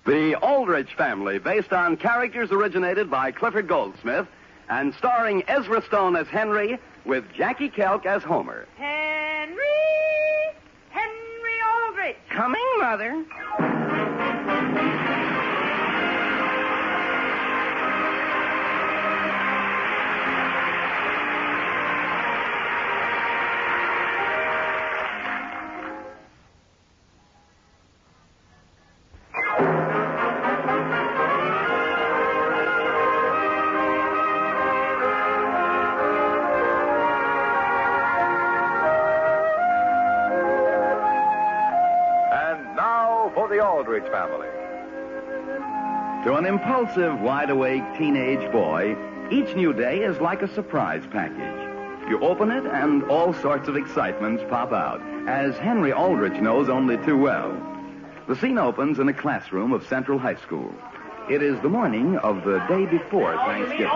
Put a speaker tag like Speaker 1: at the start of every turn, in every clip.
Speaker 1: The Aldrich Family, based on characters originated by Clifford Goldsmith and starring Ezra Stone as Henry with Jackie Kelk as Homer.
Speaker 2: Henry Aldrich.
Speaker 3: Coming, Mother.
Speaker 4: The Aldrich Family.
Speaker 1: To an impulsive, wide-awake teenage boy, each new day is like a surprise package. You open it, and all sorts of excitements pop out, as Henry Aldrich knows only too well. The scene opens in a classroom of Central High School. It is the morning of the day before Thanksgiving.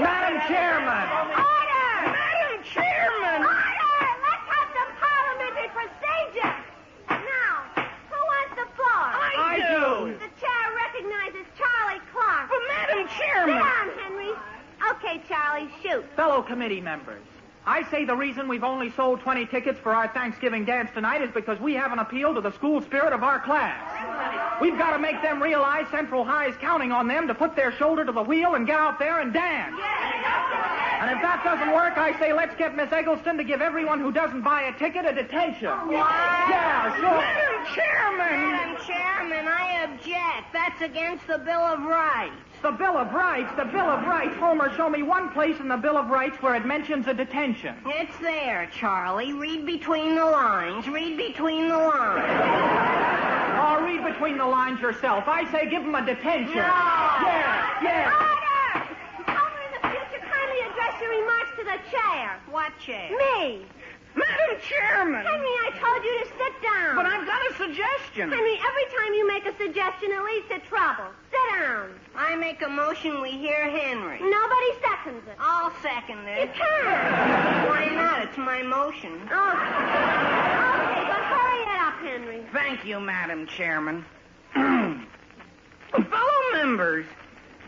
Speaker 3: Madam Chairman!
Speaker 2: Order!
Speaker 3: Madam Chairman!
Speaker 2: Order! Let's have some parliamentary procedure. Now, who wants the floor?
Speaker 3: I do.
Speaker 2: The chair recognizes Charlie Clark.
Speaker 3: But Madam
Speaker 2: Sit
Speaker 3: Chairman!
Speaker 2: down, Henry. Okay, Charlie, shoot.
Speaker 5: Fellow committee members, I say the reason we've only sold 20 tickets for our Thanksgiving dance tonight is because we haven't appealed to the school spirit of our class. We've got to make them realize Central High is counting on them to put their shoulder to the wheel and get out there and dance. And if that doesn't work, I say let's get Miss Eggleston to give everyone who doesn't buy a ticket a detention. Yeah, sure.
Speaker 3: Madam Chairman!
Speaker 2: Madam Chairman, I object. That's against the Bill of Rights.
Speaker 5: The Bill of Rights, the Bill of Rights. Homer, show me one place in the Bill of Rights where it mentions a detention.
Speaker 2: It's there, Charlie. Read between the lines. Read between the lines.
Speaker 5: Oh, read between the lines yourself. I say give him a detention.
Speaker 2: No.
Speaker 5: Yeah.
Speaker 2: Order! Homer, in the future, kindly address your remarks to the chair. What chair? Me.
Speaker 3: Madam Chairman!
Speaker 2: Henry, I told you to sit down.
Speaker 3: But I've got a suggestion.
Speaker 2: Henry, every time you make a suggestion, it leads to trouble. Sit down. I make a motion we hear Henry. Nobody seconds it. I'll second it. You can't. Why not? It's my motion. Oh. Okay, but hurry it up, Henry.
Speaker 3: Thank you, Madam Chairman. Fellow members,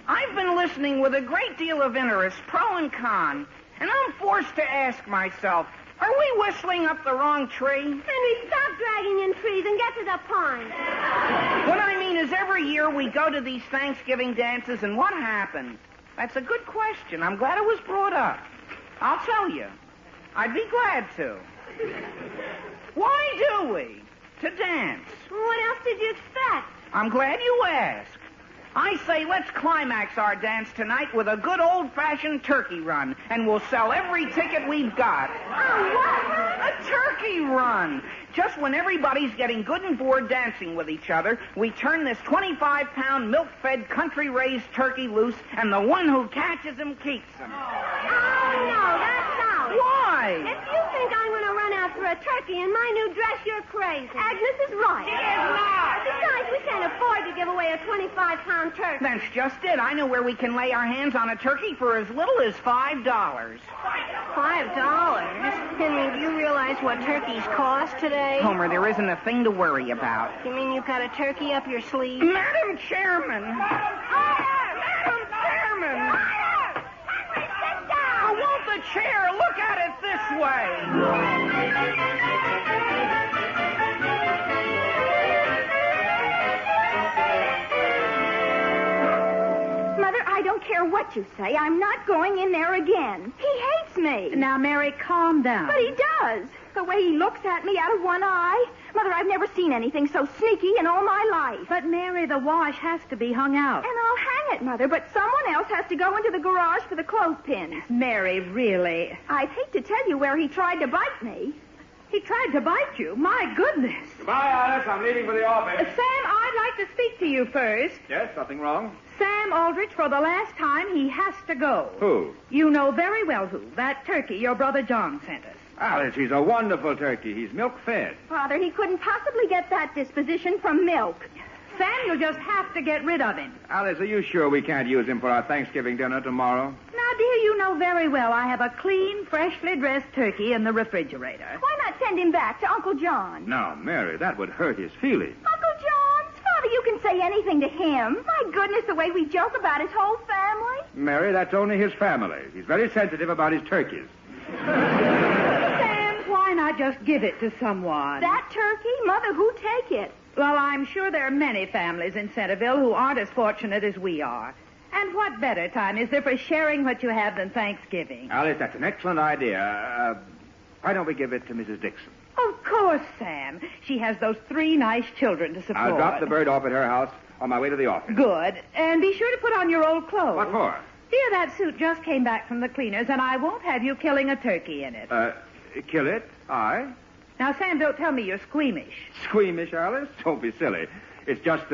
Speaker 3: I've been listening with a great deal of interest, pro and con, and I'm forced to ask myself, are we whistling up the wrong tree?
Speaker 2: Henry, stop dragging in trees and get to the point.
Speaker 3: What I mean is every year we go to these Thanksgiving dances, and what happens? That's a good question. I'm glad it was brought up. I'll tell you. I'd be glad to. Why do we? To dance.
Speaker 2: What else did you expect?
Speaker 3: I'm glad you asked. I say let's climax our dance tonight with a good old-fashioned turkey run, and we'll sell every ticket we've got.
Speaker 2: Oh, what?
Speaker 3: A turkey run. Just when everybody's getting good and bored dancing with each other, we turn this 25-pound milk-fed country-raised turkey loose, and the one who catches him keeps him.
Speaker 2: Oh, no, that's out.
Speaker 3: Why?
Speaker 2: If you think I'm going to run after a turkey in my new dress, you're crazy. Agnes is right.
Speaker 3: She is not.
Speaker 2: Besides, we can't afford to give away a 25-pound turkey.
Speaker 3: That's just it. I know where we can lay our hands on a turkey for as little as $5.
Speaker 2: $5? Henry, do you realize what turkeys cost today?
Speaker 3: Homer, there isn't a thing to worry about.
Speaker 2: You mean you've got a turkey up your sleeve?
Speaker 3: Madam Chairman! Madam Chairman!
Speaker 2: Henry, sit down!
Speaker 3: I want the chair. Look at it this way.
Speaker 6: Mother, I don't care what you say. I'm not going in there again. He hates me.
Speaker 7: Now, Mary, calm down.
Speaker 6: But he does. The way he looks at me out of one eye. Mother, I've never seen anything so sneaky in all my life.
Speaker 7: But, Mary, the wash has to be hung out.
Speaker 6: And I'll hang it, Mother, but someone else has to go into the garage for the clothespins.
Speaker 7: Mary, really.
Speaker 6: I'd hate to tell you where he tried to bite me.
Speaker 7: He tried to bite you. My goodness.
Speaker 4: Goodbye, Alice. I'm leaving for the office.
Speaker 7: Sam, I'd like to speak to you first.
Speaker 4: Yes, nothing wrong?
Speaker 7: Sam Aldrich, for the last time, he has to go.
Speaker 4: Who?
Speaker 7: You know very well who. That turkey your brother John sent us.
Speaker 4: Alice, he's a wonderful turkey. He's milk-fed.
Speaker 6: Father, he couldn't possibly get that disposition from milk.
Speaker 7: Sam, you'll just have to get rid of him.
Speaker 4: Alice, are you sure we can't use him for our Thanksgiving dinner tomorrow?
Speaker 7: Now, dear, you know very well I have a clean, freshly dressed turkey in the refrigerator.
Speaker 6: Why not send him back to Uncle John?
Speaker 4: No, Mary, that would hurt his feelings.
Speaker 6: Uncle John's? wouldn't say anything to him. My goodness, the way we joke about his whole family.
Speaker 4: Mary, that's only his family. He's very sensitive about his turkeys.
Speaker 7: Sam, why not just give it to someone?
Speaker 6: That turkey? Mother, who'd take it?
Speaker 7: Well, I'm sure there are many families in Centerville who aren't as fortunate as we are. And what better time is there for sharing what you have than Thanksgiving?
Speaker 4: Alice, that's an excellent idea. Why don't we give it to Mrs. Dixon?
Speaker 7: Of course, Sam. She has those 3 nice children to support.
Speaker 4: I'll drop the bird off at her house on my way to the office.
Speaker 7: Good. And be sure to put on your old clothes.
Speaker 4: What for?
Speaker 7: Dear, that suit just came back from the cleaners, and I won't have you killing a turkey in it.
Speaker 4: Kill it? I?
Speaker 7: Now, Sam, don't tell me you're squeamish.
Speaker 4: Squeamish, Alice? Don't be silly. It's just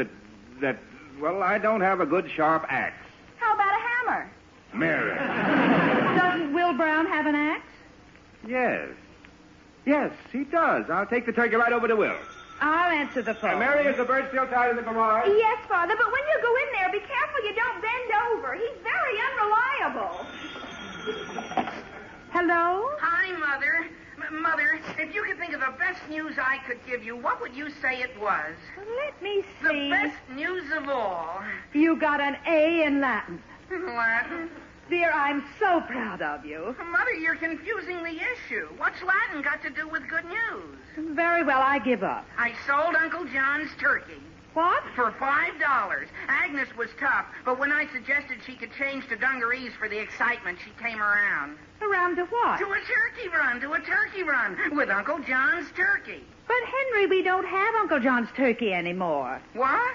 Speaker 4: that, well, I don't have a good sharp axe.
Speaker 6: How about a hammer?
Speaker 4: Mary.
Speaker 7: Doesn't Will Brown have an axe?
Speaker 4: Yes. Yes, he does. I'll take the turkey right over to Will.
Speaker 7: I'll answer the phone.
Speaker 4: Mary, is the bird still tied in the garage?
Speaker 6: Yes, Father, but when you go in there, be careful you don't bend over. He's very unreliable.
Speaker 7: Hello?
Speaker 3: Hi, Mother. Mother, if you could think of the best news I could give you, what would you say it was?
Speaker 7: Let me
Speaker 3: The
Speaker 7: see.
Speaker 3: best news of all.
Speaker 7: You got an A in Latin.
Speaker 3: Latin?
Speaker 7: Dear, I'm so proud of you.
Speaker 3: Mother, you're confusing the issue. What's Latin got to do with good news?
Speaker 7: Very well, I give up.
Speaker 3: I sold Uncle John's turkey.
Speaker 7: What?
Speaker 3: For $5. Agnes was tough, but when I suggested she could change to dungarees for the excitement, she came around.
Speaker 7: Around to what?
Speaker 3: To a turkey run, with Uncle John's turkey.
Speaker 7: But, Henry, we don't have Uncle John's turkey anymore.
Speaker 3: What?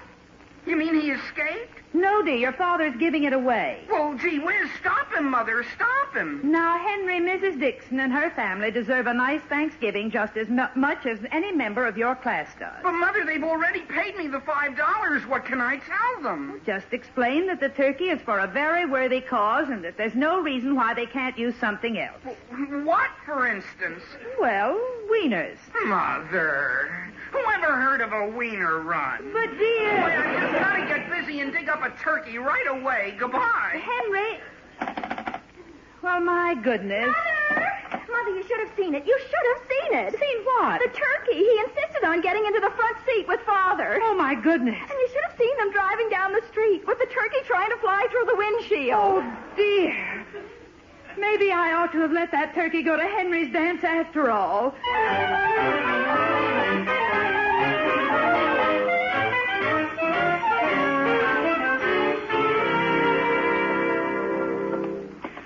Speaker 3: You mean he escaped?
Speaker 7: No, dear, your father's giving it away.
Speaker 3: Well, gee whiz, stop him, Mother, stop him.
Speaker 7: Now, Henry, Mrs. Dixon and her family deserve a nice Thanksgiving just as much as any member of your class does.
Speaker 3: But, Mother, they've already paid me the $5. What can I tell them?
Speaker 7: Just explain that the turkey is for a very worthy cause and that there's no reason why they can't use something else.
Speaker 3: What, for instance?
Speaker 7: Well, wieners.
Speaker 3: Mother, whoever heard of a wiener run?
Speaker 7: But, dear...
Speaker 3: Boy, I just gotta get busy and dig up a turkey right away. Goodbye.
Speaker 6: Henry.
Speaker 7: Well, my goodness.
Speaker 6: Mother, you should have seen it. You should have seen it.
Speaker 7: Seen what?
Speaker 6: The turkey. He insisted on getting into the front seat with Father.
Speaker 7: Oh, my goodness.
Speaker 6: And you should have seen them driving down the street with the turkey trying to fly through the windshield.
Speaker 7: Oh, dear. Maybe I ought to have let that turkey go to Henry's dance after all.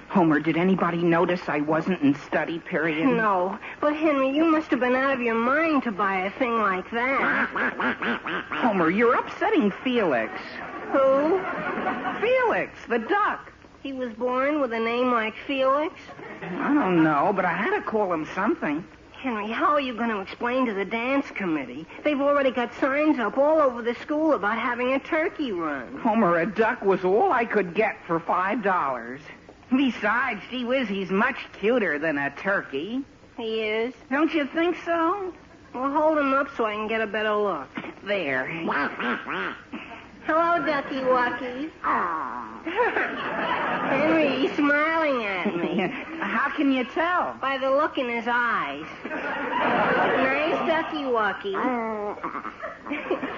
Speaker 3: Homer, did anybody notice I wasn't in study period?
Speaker 2: No. But, Henry, you must have been out of your mind to buy a thing like that.
Speaker 3: Homer, you're upsetting Felix.
Speaker 2: Who?
Speaker 3: Felix, the duck.
Speaker 2: He was born with a name like Felix?
Speaker 3: I don't know, but I had to call him something.
Speaker 2: Henry, how are you going to explain to the dance committee? They've already got signs up all over the school about having a turkey run.
Speaker 3: Homer, a duck was all I could get for $5. Besides, gee whiz, he's much cuter than a turkey.
Speaker 2: He is?
Speaker 3: Don't you think so?
Speaker 2: Well, hold him up so I can get a better look.
Speaker 3: There.
Speaker 2: Hello, Ducky Wuckies. Henry, he's smiling at me.
Speaker 3: How can you tell?
Speaker 2: By the look in his eyes. Nice Ducky Wucky.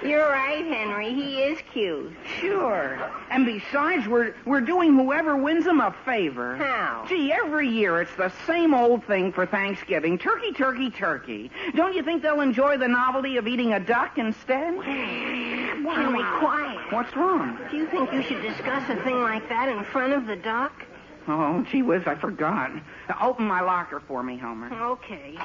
Speaker 2: You're right, Henry. He is cute.
Speaker 3: Sure. And besides, we're doing whoever wins him a favor.
Speaker 2: How?
Speaker 3: Gee, every year it's the same old thing for Thanksgiving. Turkey, turkey, turkey. Don't you think they'll enjoy the novelty of eating a duck instead?
Speaker 2: Henry, quiet.
Speaker 3: What's wrong?
Speaker 2: Do you think you should discuss a thing like that in front of the duck?
Speaker 3: Oh, gee whiz, I forgot. Open my locker for me, Homer.
Speaker 2: Okay.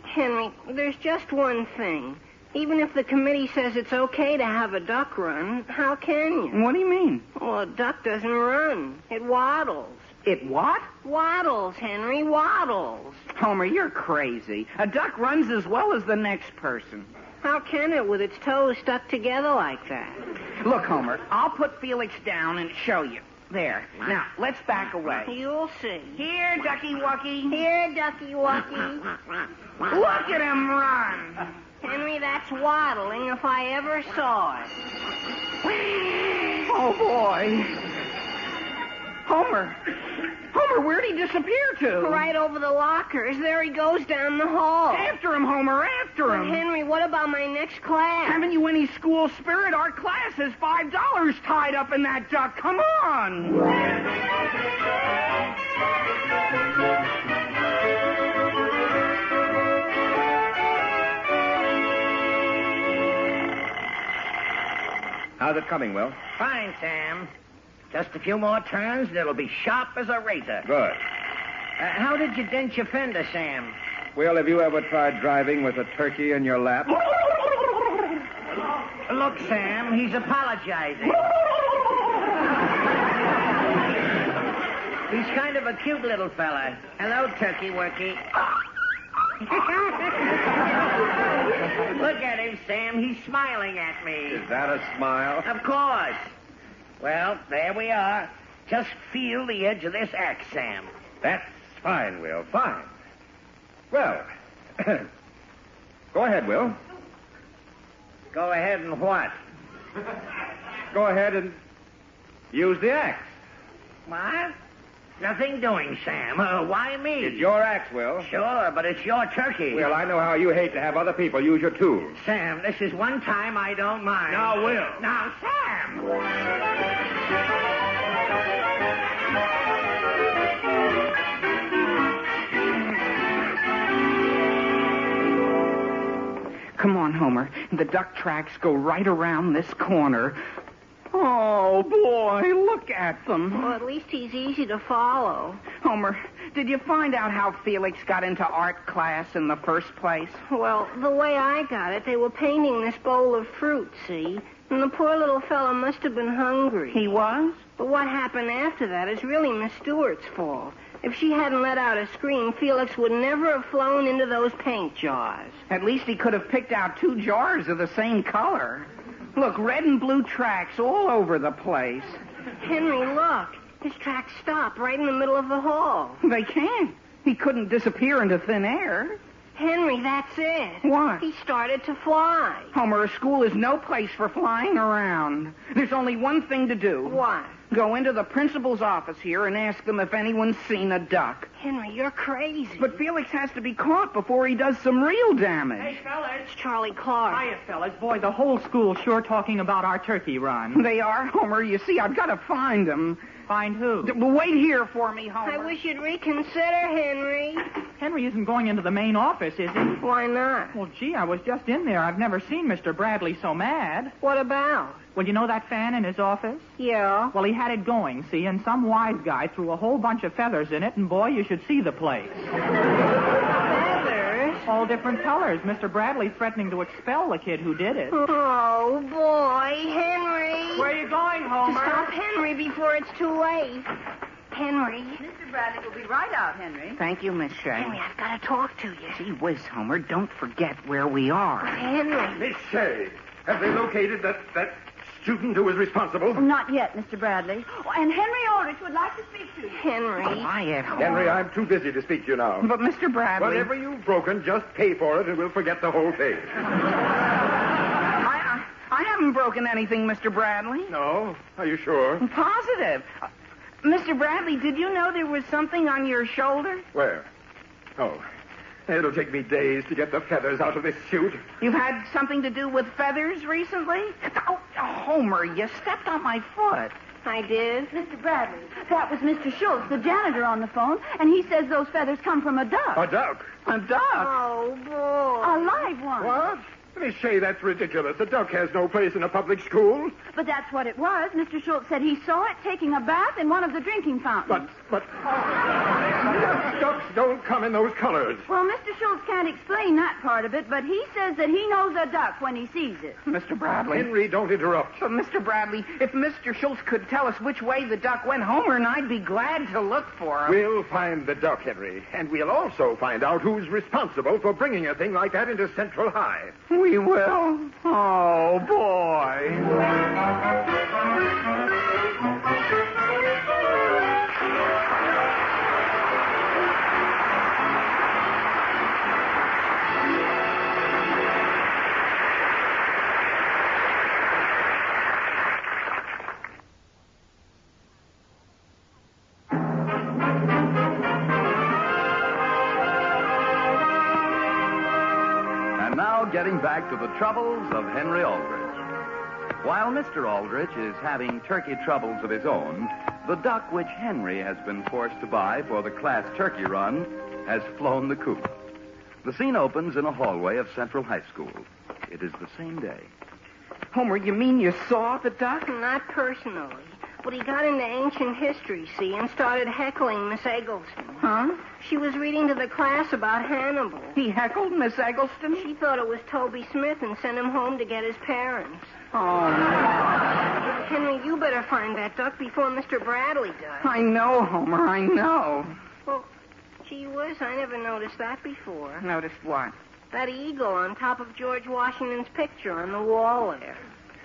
Speaker 2: Henry, there's just one thing. Even if the committee says it's okay to have a duck run, how can you?
Speaker 3: What do you mean?
Speaker 2: Well, a duck doesn't run. It waddles.
Speaker 3: It what?
Speaker 2: Waddles, Henry, waddles.
Speaker 3: Homer, you're crazy. A duck runs as well as the next person.
Speaker 2: How can it with its toes stuck together like that?
Speaker 3: Look, Homer, I'll put Felix down and show you. There. Now, let's back away.
Speaker 2: You'll see.
Speaker 3: Here, Ducky Wucky.
Speaker 2: Here, Ducky Wucky.
Speaker 3: Look at him run.
Speaker 2: Henry, that's waddling if I ever saw it.
Speaker 3: Oh, boy. Homer, where'd he disappear to?
Speaker 2: Right over the lockers. There he goes down the hall.
Speaker 3: After him, Homer, after him.
Speaker 2: Henry, what about my next class?
Speaker 3: Haven't you any school spirit? Our class has $5 tied up in that duck. Come on.
Speaker 4: How's it coming, Will?
Speaker 8: Fine, Sam. Just a few more turns and it'll be sharp as a razor.
Speaker 4: Good.
Speaker 8: How did you dent your fender, Sam?
Speaker 4: Will, have you ever tried driving with a turkey in your lap?
Speaker 8: Look, Sam, he's apologizing. He's kind of a cute little fella. Hello, Turkey Worky. Look at him, Sam. He's smiling at me.
Speaker 4: Is that a smile?
Speaker 8: Of course. Well, there we are. Just feel the edge of this axe, Sam.
Speaker 4: That's fine, Will. Fine. Well, go ahead, Will.
Speaker 8: Go ahead and what?
Speaker 4: Go ahead and use the axe.
Speaker 8: What? Nothing doing, Sam. Why me?
Speaker 4: It's your axe, Will.
Speaker 8: Sure, but it's your turkey.
Speaker 4: Well, I know how you hate to have other people use your tools.
Speaker 8: Sam, this is one time I don't mind.
Speaker 4: Now, Will.
Speaker 8: Now, Sam!
Speaker 3: Come on, Homer. The duck tracks go right around this corner. Oh, boy, look at them.
Speaker 2: Well, at least he's easy to follow.
Speaker 3: Homer, did you find out how Felix got into art class in the first place?
Speaker 2: Well, the way I got it, they were painting this bowl of fruit, see? And the poor little fellow must have been hungry.
Speaker 3: He was?
Speaker 2: But what happened after that is really Miss Stewart's fault. If she hadn't let out a scream, Felix would never have flown into those paint jars.
Speaker 3: At least he could have picked out 2 jars of the same color. Look, red and blue tracks all over the place.
Speaker 2: Henry, look. His tracks stop right in the middle of the hall.
Speaker 3: They can't. He couldn't disappear into thin air.
Speaker 2: Henry, that's it.
Speaker 3: What?
Speaker 2: He started to fly.
Speaker 3: Homer, a school is no place for flying around. There's only one thing to do.
Speaker 2: What?
Speaker 3: Go into the principal's office here and ask them if anyone's seen a duck.
Speaker 2: Henry, you're crazy.
Speaker 3: But Felix has to be caught before he does some real damage.
Speaker 5: Hey, fellas.
Speaker 2: It's Charlie Clark.
Speaker 5: Hiya, fellas. Boy, the whole school's sure talking about our turkey run.
Speaker 3: They are, Homer. You see, I've got to find them.
Speaker 5: Find who?
Speaker 3: Wait here for me, Homer.
Speaker 2: I wish you'd reconsider, Henry.
Speaker 5: Henry isn't going into the main office, is he?
Speaker 2: Why not?
Speaker 5: Well, gee, I was just in there. I've never seen Mr. Bradley so mad.
Speaker 2: What about?
Speaker 5: Well, you know that fan in his office?
Speaker 2: Yeah.
Speaker 5: Well, he had it going, see, and some wise guy threw a whole bunch of feathers in it, and boy, you should see the place.
Speaker 2: Feathers?
Speaker 5: All different colors. Mr. Bradley threatening to expel the kid who did it.
Speaker 2: Oh, boy. Henry.
Speaker 5: Where are you going,
Speaker 2: To
Speaker 5: Homer?
Speaker 2: stop Henry before it's too late. Henry.
Speaker 7: Mr. Bradley will be right out, Henry.
Speaker 3: Thank you, Miss Shea.
Speaker 2: Henry, I've got to talk to you.
Speaker 3: Gee whiz, Homer, don't forget where we are.
Speaker 2: Henry.
Speaker 4: Miss Shea, have they located that student who was responsible?
Speaker 6: Not yet, Mr. Bradley. Oh, and Henry Aldrich would like to speak to you.
Speaker 2: Henry.
Speaker 3: Quiet, Homer.
Speaker 4: Henry, I'm too busy to speak to you now.
Speaker 3: But, Mr. Bradley...
Speaker 4: Whatever you've broken, just pay for it and we'll forget the whole thing.
Speaker 3: I haven't broken anything, Mr. Bradley.
Speaker 4: No? Are you sure?
Speaker 3: I'm positive. Mr. Bradley, did you know there was something on your shoulder?
Speaker 4: Where? Oh, it'll take me days to get the feathers out of this suit.
Speaker 3: You've had something to do with feathers recently? Oh, Homer, you stepped on my foot.
Speaker 2: I did.
Speaker 6: Mr. Bradley, that was Mr. Schultz, the janitor, on the phone, and he says those feathers come from a duck.
Speaker 4: A duck?
Speaker 3: A duck?
Speaker 2: Oh, boy.
Speaker 6: A live one.
Speaker 4: What? Miss Shea, that's ridiculous. A duck has no place in a public school.
Speaker 6: But that's what it was. Mr. Schultz said he saw it taking a bath in one of the drinking fountains.
Speaker 4: But ducks don't come in those colors.
Speaker 6: Well, Mr. Schultz can't explain that part of it, but he says that he knows a duck when he sees it.
Speaker 3: Mr. Bradley.
Speaker 4: Henry, don't interrupt.
Speaker 3: But, Mr. Bradley, if Mr. Schultz could tell us which way the duck went, Homer and I'd be glad to look for him.
Speaker 4: We'll find the duck, Henry, and we'll also find out who's responsible for bringing a thing like that into Central High.
Speaker 3: We will? Oh, boy.
Speaker 1: And now getting back to the troubles of Henry Aldrich. While Mr. Aldrich is having turkey troubles of his own, the duck which Henry has been forced to buy for the class turkey run has flown the coop. The scene opens in a hallway of Central High School. It is the same day.
Speaker 3: Homer, you mean you saw the duck?
Speaker 2: Not personally. But he got into ancient history, see, and started heckling Miss Eggleston.
Speaker 3: Huh?
Speaker 2: She was reading to the class about Hannibal.
Speaker 3: He heckled Miss Eggleston?
Speaker 2: She thought it was Toby Smith and sent him home to get his parents.
Speaker 3: Oh, no.
Speaker 2: Henry, you better find that duck before Mr. Bradley does.
Speaker 3: I know, Homer, I know.
Speaker 2: Well, gee whiz, I never noticed that before.
Speaker 3: Noticed what?
Speaker 2: That eagle on top of George Washington's picture on the wall there.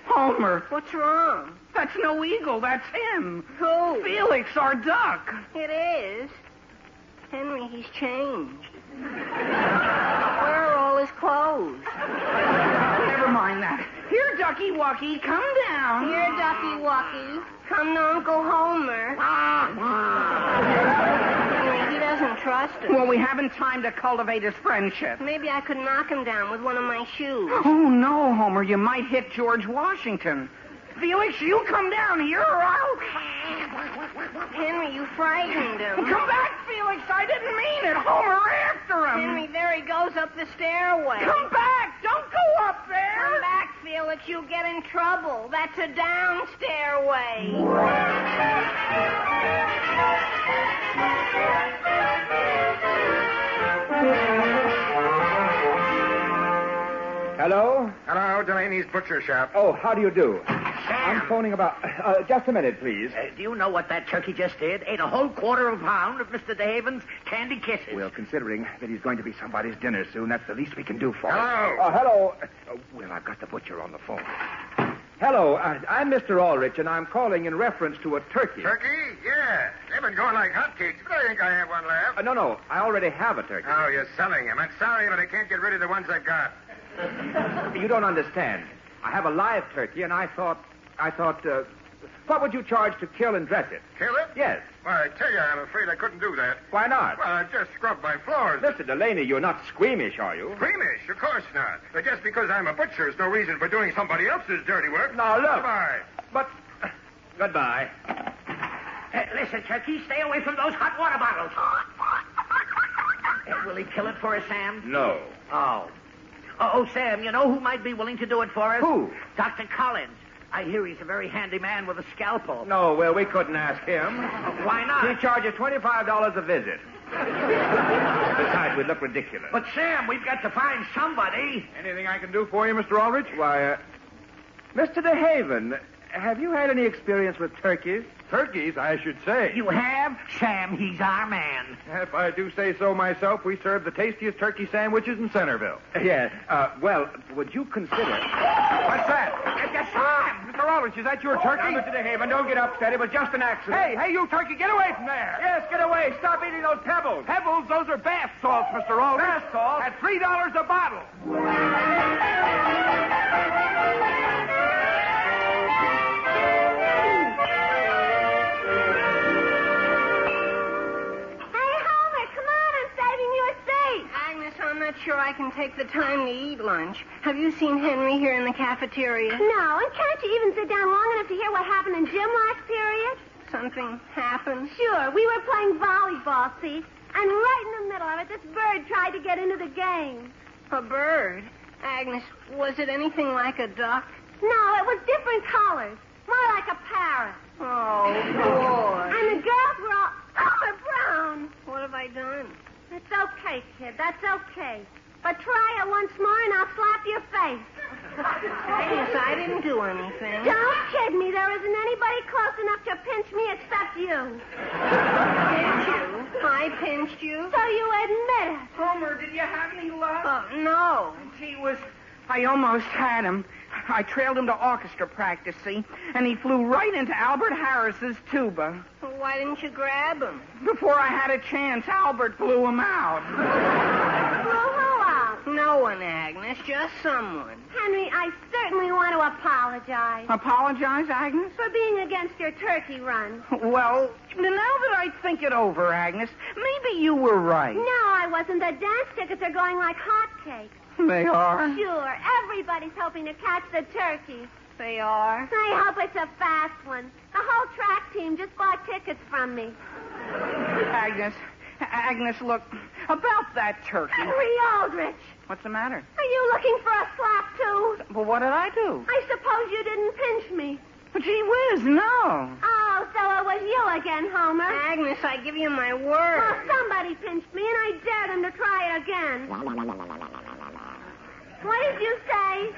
Speaker 3: Homer,
Speaker 2: What's wrong?
Speaker 3: that's no eagle, that's him.
Speaker 2: Who?
Speaker 3: Felix, our duck.
Speaker 2: It is. Henry, he's changed. Where are all his clothes?
Speaker 3: Never mind that. Here, Ducky Wucky, come down.
Speaker 2: Here, Ducky Wucky. Come to Uncle Homer. Henry, he doesn't trust us.
Speaker 3: Well, we haven't time to cultivate his friendship.
Speaker 2: Maybe I could knock him down with one of my shoes.
Speaker 3: Oh, no, Homer, you might hit George Washington. Felix, you come down here or I'll...
Speaker 2: Henry, you frightened him.
Speaker 3: Come back, Felix. I didn't mean it. Homer, after him.
Speaker 2: Henry, there he goes up the stairway.
Speaker 3: Come back. Don't go up there.
Speaker 2: Come back, Felix. You'll get in trouble. That's a down stairway.
Speaker 4: Hello?
Speaker 9: Hello, Delaney's butcher shop.
Speaker 4: Oh, how do you do? I'm phoning about... just a minute, please.
Speaker 8: Do you know what that turkey just did? Ate a whole quarter of a pound of Mr. DeHaven's candy kisses.
Speaker 4: Well, considering that he's going to be somebody's dinner soon, that's the least we can do for him.
Speaker 9: Hello.
Speaker 4: Hello. Well, I've got the butcher on the phone. Hello, I'm Mr. Aldrich, and I'm calling in reference to a turkey.
Speaker 9: Turkey? Yeah. They've been going like hotcakes, but I think I have one left.
Speaker 4: No, I already have a turkey.
Speaker 9: Oh, you're selling them. I'm sorry, but I can't get rid of the ones I've got.
Speaker 4: You don't understand. I have a live turkey, and I thought, what would you charge to kill and dress it?
Speaker 9: Kill it?
Speaker 4: Yes.
Speaker 9: Well, I tell you, I'm afraid I couldn't do that.
Speaker 4: Why not?
Speaker 9: Well, I just scrubbed my floors.
Speaker 4: Mr. Delaney, you're not squeamish, are you?
Speaker 9: Squeamish? Of course not. But just because I'm a butcher is no reason for doing somebody else's dirty work.
Speaker 4: Now, look.
Speaker 9: Goodbye.
Speaker 4: But, goodbye.
Speaker 8: Listen, Turkey, stay away from those hot water bottles. Will he kill it for us, Sam?
Speaker 4: No.
Speaker 8: Oh, Sam, you know who might be willing to do it for us?
Speaker 4: Who?
Speaker 8: Dr. Collins. I hear he's a very handy man with a scalpel.
Speaker 4: No, well, we couldn't ask him.
Speaker 8: Why not?
Speaker 4: He charges $25 a visit. Besides, we'd look ridiculous.
Speaker 8: But, Sam, we've got to find somebody.
Speaker 4: Anything I can do for you, Mr. Aldrich? Why, Mr. DeHaven, have you had any experience with turkeys? Turkeys, I should say.
Speaker 8: You have? Sam, he's our man.
Speaker 4: If I do say so myself, we serve the tastiest turkey sandwiches in Centerville. Yes. Well, would you consider... What's that?
Speaker 3: It's Sam.
Speaker 4: Mr. Aldrich, is that your turkey?
Speaker 3: Now,
Speaker 4: Mr. DeHaven, don't get upset. It was just an accident.
Speaker 3: Hey, you turkey, get away from there.
Speaker 4: Yes, get away. Stop eating those pebbles.
Speaker 3: Pebbles, those are bath salts, Mr. Aldrich.
Speaker 4: Bath salts?
Speaker 3: At $3 a bottle.
Speaker 2: I'm not sure I can take the time to eat lunch. Have you seen Henry here in the cafeteria?
Speaker 6: No, and can't you even sit down long enough to hear what happened in gym last period?
Speaker 2: Something happened?
Speaker 6: Sure, we were playing volleyball, see? And right in the middle of it, this bird tried to get into the game.
Speaker 2: A bird? Agnes, was it anything like a duck?
Speaker 6: No, it was different colors. More like a parrot.
Speaker 2: Oh, boy.
Speaker 6: And the girls were all brown.
Speaker 2: What have I done?
Speaker 6: It's okay, kid. That's okay. But try it once more and I'll slap your face.
Speaker 2: Agnes, I didn't do anything.
Speaker 6: Don't kid me. There isn't anybody close enough to pinch me except you.
Speaker 2: Pinch you? I pinched you?
Speaker 6: So you admit it.
Speaker 3: Homer, did you have any luck?
Speaker 2: No.
Speaker 3: Gee whiz, I almost had him. I trailed him to orchestra practice, see? And he flew right into Albert Harris's tuba.
Speaker 2: Well, why didn't you grab him?
Speaker 3: Before I had a chance, Albert blew him out.
Speaker 6: Blew who out?
Speaker 2: No one, Agnes. Just someone.
Speaker 6: Henry, I certainly want to apologize.
Speaker 3: Apologize, Agnes?
Speaker 6: For being against your turkey run.
Speaker 3: Well, now that I think it over, Agnes, maybe you were right.
Speaker 6: No, I wasn't. The dance tickets are going like hotcakes.
Speaker 3: They are?
Speaker 2: Sure. Everybody's hoping to catch the turkey.
Speaker 3: They are?
Speaker 2: I hope it's a fast one. The whole track team just bought tickets from me.
Speaker 3: Agnes, look, about that turkey.
Speaker 2: Henry Aldrich.
Speaker 3: What's the matter?
Speaker 2: Are you looking for a slap, too?
Speaker 3: Well, what did I do?
Speaker 2: I suppose you didn't pinch me.
Speaker 3: Gee whiz, no.
Speaker 2: Oh, so it was you again, Homer.
Speaker 3: Agnes, I give you my word.
Speaker 2: Well, somebody pinched me, and I dared him to try it again. What did you say?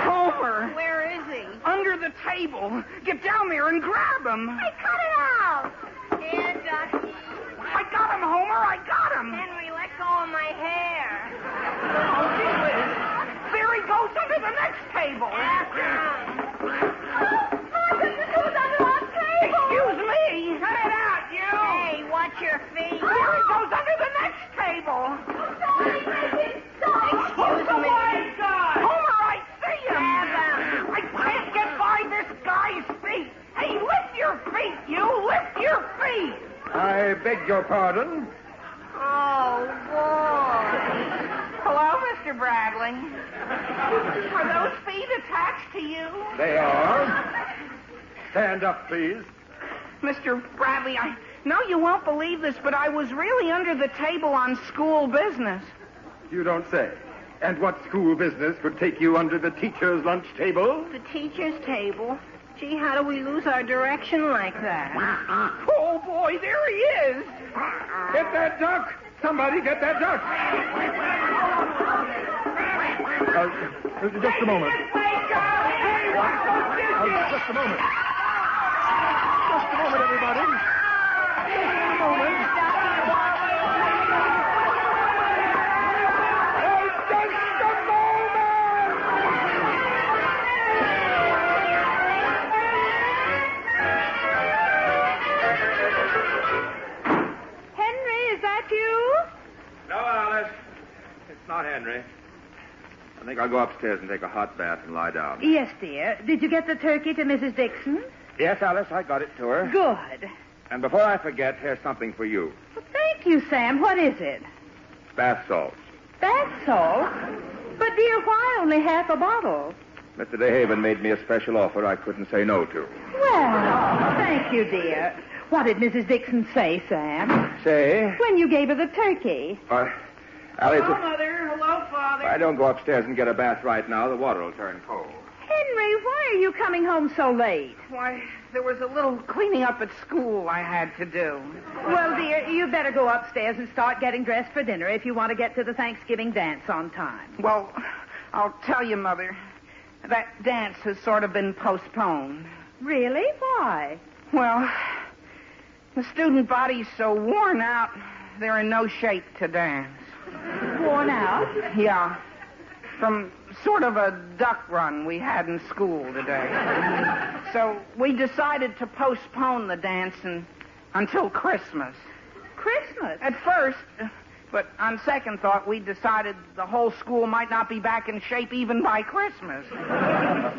Speaker 3: Homer.
Speaker 2: Where is he?
Speaker 3: Under the table. Get down there and grab him.
Speaker 2: I cut it out. Here, Ducky.
Speaker 3: I got him, Homer. I got him.
Speaker 2: Henry, let go of my hair.
Speaker 3: Oh, gee whiz. There he goes under the next table. Excuse me. Cut it out, you.
Speaker 2: Hey, watch your feet.
Speaker 3: There he goes under the next table.
Speaker 2: Excuse me.
Speaker 3: Homer, I see him. I can't get by this guy's feet. Hey, lift your feet, you. Lift your feet.
Speaker 4: I beg your pardon.
Speaker 2: Oh, boy.
Speaker 3: Hello, Mr. Bradley. Are those feet attached to you?
Speaker 4: They are. Stand up, please.
Speaker 3: Mr. Bradley, I know you won't believe this, but I was really under the table on school business.
Speaker 4: You don't say. And what school business could take you under the teacher's lunch table?
Speaker 2: The teacher's table? Gee, how do we lose our direction like that?
Speaker 3: Oh, boy, there he is.
Speaker 4: Get that duck! Somebody get that duck! Just a moment. Just a moment. Just a moment, everybody. Just a moment.
Speaker 7: Henry, is that you?
Speaker 4: No, Alice. It's not Henry. I think I'll go upstairs and take a hot bath and lie down.
Speaker 7: Yes, dear. Did you get the turkey to Mrs. Dixon?
Speaker 4: Yes, Alice, I got it to her.
Speaker 7: Good.
Speaker 4: And before I forget, here's something for you.
Speaker 7: Well, thank you, Sam. What is it?
Speaker 4: Bath salts.
Speaker 7: Bath salt? But, dear, why only half a bottle?
Speaker 4: Mr. DeHaven made me a special offer I couldn't say no to.
Speaker 7: Well, thank you, dear. What did Mrs. Dixon say, Sam?
Speaker 4: Say?
Speaker 7: When you gave her the turkey.
Speaker 4: Alice,
Speaker 3: Hello, Mother. Hello, Father.
Speaker 4: if I don't go upstairs and get a bath right now, the water will turn cold.
Speaker 7: Henry, why are you coming home so late?
Speaker 3: Why, there was a little cleaning up at school I had to do.
Speaker 7: Well, dear, you better go upstairs and start getting dressed for dinner if you want to get to the Thanksgiving dance on time.
Speaker 3: Well, I'll tell you, Mother, that dance has sort of been postponed.
Speaker 7: Really? Why?
Speaker 3: Well, the student body's so worn out, they're in no shape to dance.
Speaker 7: Worn out?
Speaker 3: Yeah. From sort of a duck run we had in school today. So we decided to postpone the dance until Christmas.
Speaker 7: Christmas?
Speaker 3: At first, but on second thought, we decided the whole school might not be back in shape even by Christmas.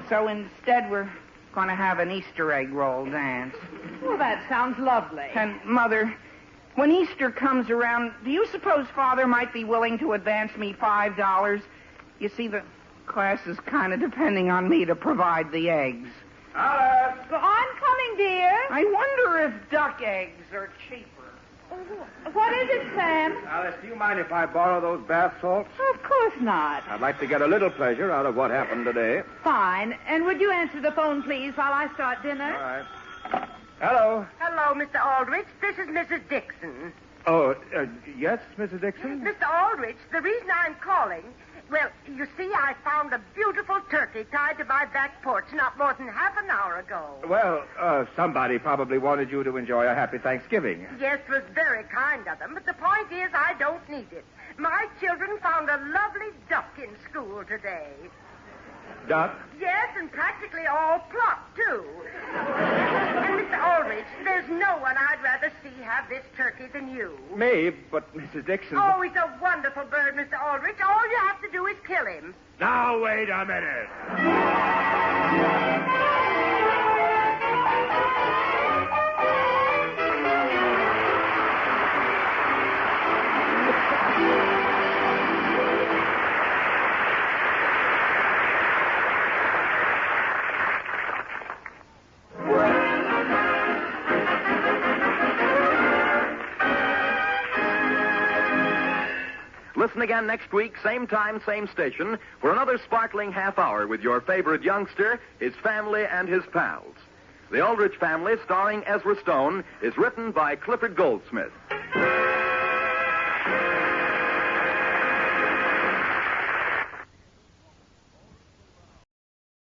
Speaker 3: So instead, we're going to have an Easter egg roll dance.
Speaker 7: Well, that sounds lovely.
Speaker 3: And, Mother, when Easter comes around, do you suppose Father might be willing to advance me $5? You see, the class is kind of depending on me to provide the eggs.
Speaker 4: Alice!
Speaker 7: Well, I'm coming, dear.
Speaker 3: I wonder if duck eggs are cheaper.
Speaker 7: What is it, Sam?
Speaker 4: Alice, do you mind if I borrow those bath salts?
Speaker 7: Of course not.
Speaker 4: I'd like to get a little pleasure out of what happened today.
Speaker 7: Fine. And would you answer the phone, please, while I start dinner?
Speaker 4: All right. Hello.
Speaker 10: Hello, Mr. Aldrich. This is Mrs. Dixon.
Speaker 4: Oh, yes, Mrs. Dixon?
Speaker 10: Mr. Aldrich, the reason I'm calling, well, you see, I found a beautiful turkey tied to my back porch not more than half an hour ago.
Speaker 4: Well, somebody probably wanted you to enjoy a happy Thanksgiving.
Speaker 10: Yes, it was very kind of them, but the point is I don't need it. My children found a lovely duck in school today.
Speaker 4: Duck?
Speaker 10: Yes, and practically all plucked, too. And, Mr. Aldrich, there's no one I'd rather see have this turkey than you.
Speaker 4: Me? But, Mrs. Dixon...
Speaker 10: Oh, he's a wonderful bird, Mr. Aldrich. All you have to do is kill him.
Speaker 4: Now, wait a minute.
Speaker 1: listen again next week, same time, same station, for another sparkling half hour with your favorite youngster, his family, and his pals. The Aldrich Family, starring Ezra Stone, is written by Clifford Goldsmith.